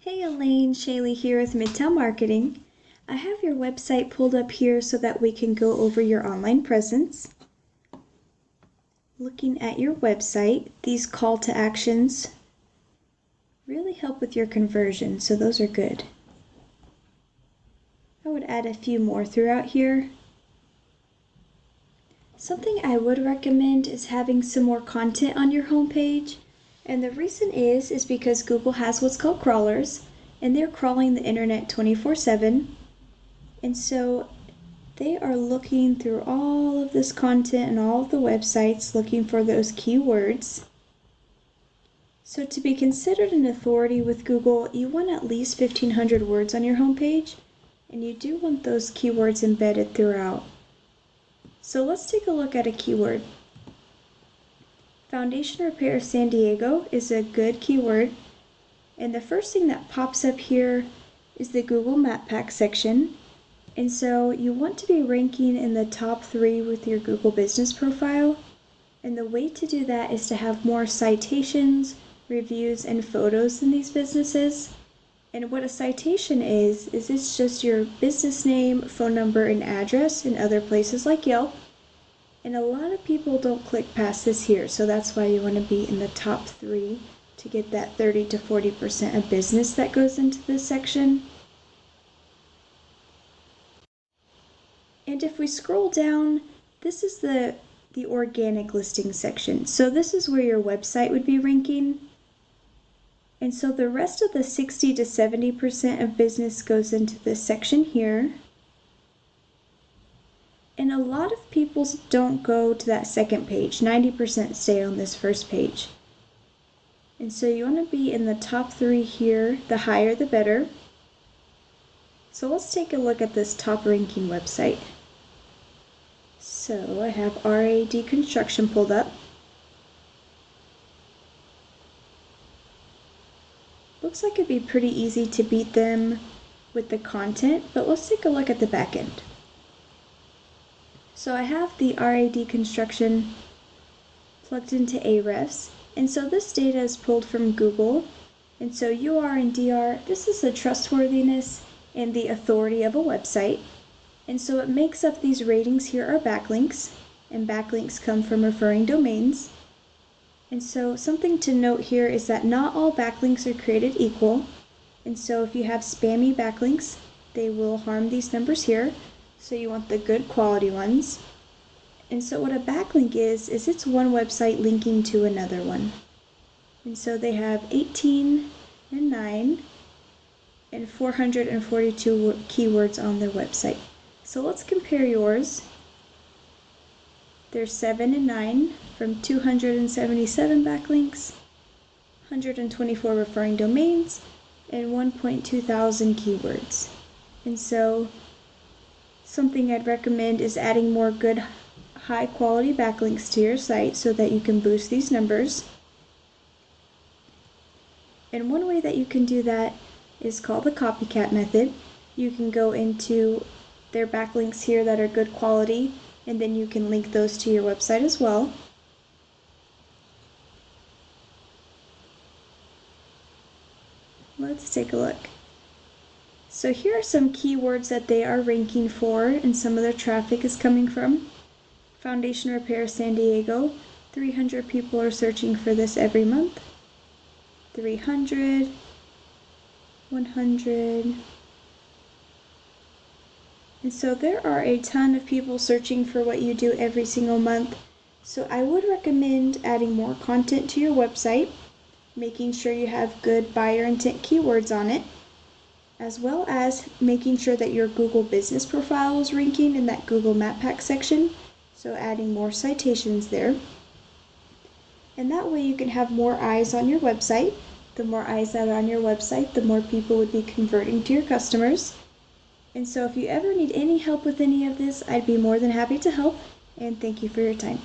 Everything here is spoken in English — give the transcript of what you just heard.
Hey Elaine, Shaelee here with Midtown Marketing. I have your website pulled up here so that we can go over your online presence. Looking at your website, these call to actions really help with your conversion, so those are good. I would add a few more throughout here. Something I would recommend is having some more content on your homepage. And the reason is because Google has what's called crawlers, and they're crawling the internet 24/7. And so they are looking through all of this content and all of the websites looking for those keywords. So to be considered an authority with Google, you want at least 1,500 words on your homepage, and you do want those keywords embedded throughout. So let's take a look at a keyword. Foundation repair San Diego is a good keyword, and the first thing that pops up here is the Google Map Pack section, and so you want to be ranking in the top 3 with your Google business profile, and the way to do that is to have more citations, reviews, and photos in these businesses. And what a citation is it's just your business name, phone number, and address in other places like Yelp. And a lot of people don't click past this here, so that's why you want to be in the top 3 to get that 30 to 40% of business that goes into this section. And if we scroll down, this is the organic listing section. So this is where your website would be ranking. And so the rest of the 60 to 70% of business goes into this section here. And a lot of people don't go to that second page. 90% stay on this first page. And so you want to be in the top 3 here. The higher the better. So let's take a look at this top ranking website. So I have R.A.D Construction pulled up. Looks like it'd be pretty easy to beat them with the content, but let's take a look at the back end. So I have the R.A.D Construction plugged into Ahrefs, and so this data is pulled from Google, and so UR and DR, this is the trustworthiness and the authority of a website, and so it makes up these ratings here are backlinks, and backlinks come from referring domains. And so something to note here is that not all backlinks are created equal, and so if you have spammy backlinks, they will harm these numbers here, so you want the good quality ones. And so what a backlink is it's one website linking to another one. And so they have 18 and 9 and 442 keywords on their website. So let's compare yours. There's 7 and 9 from 277 backlinks, 124 referring domains, and 1.2 thousand keywords. And so something I'd recommend is adding more good high quality backlinks to your site so that you can boost these numbers. And one way that you can do that is called the copycat method. You can go into their backlinks here that are good quality, and then you can link those to your website as well. Let's take a look. So here are some keywords that they are ranking for and some of their traffic is coming from. Foundation repair San Diego, 300 people are searching for this every month. 300, 100. And so there are a ton of people searching for what you do every single month. So I would recommend adding more content to your website, making sure you have good buyer intent keywords on it, as well as making sure that your Google business profile is ranking in that Google Map Pack section. So adding more citations there. And that way you can have more eyes on your website. The more eyes that are on your website, the more people would be converting to your customers. And so if you ever need any help with any of this, I'd be more than happy to help, and thank you for your time.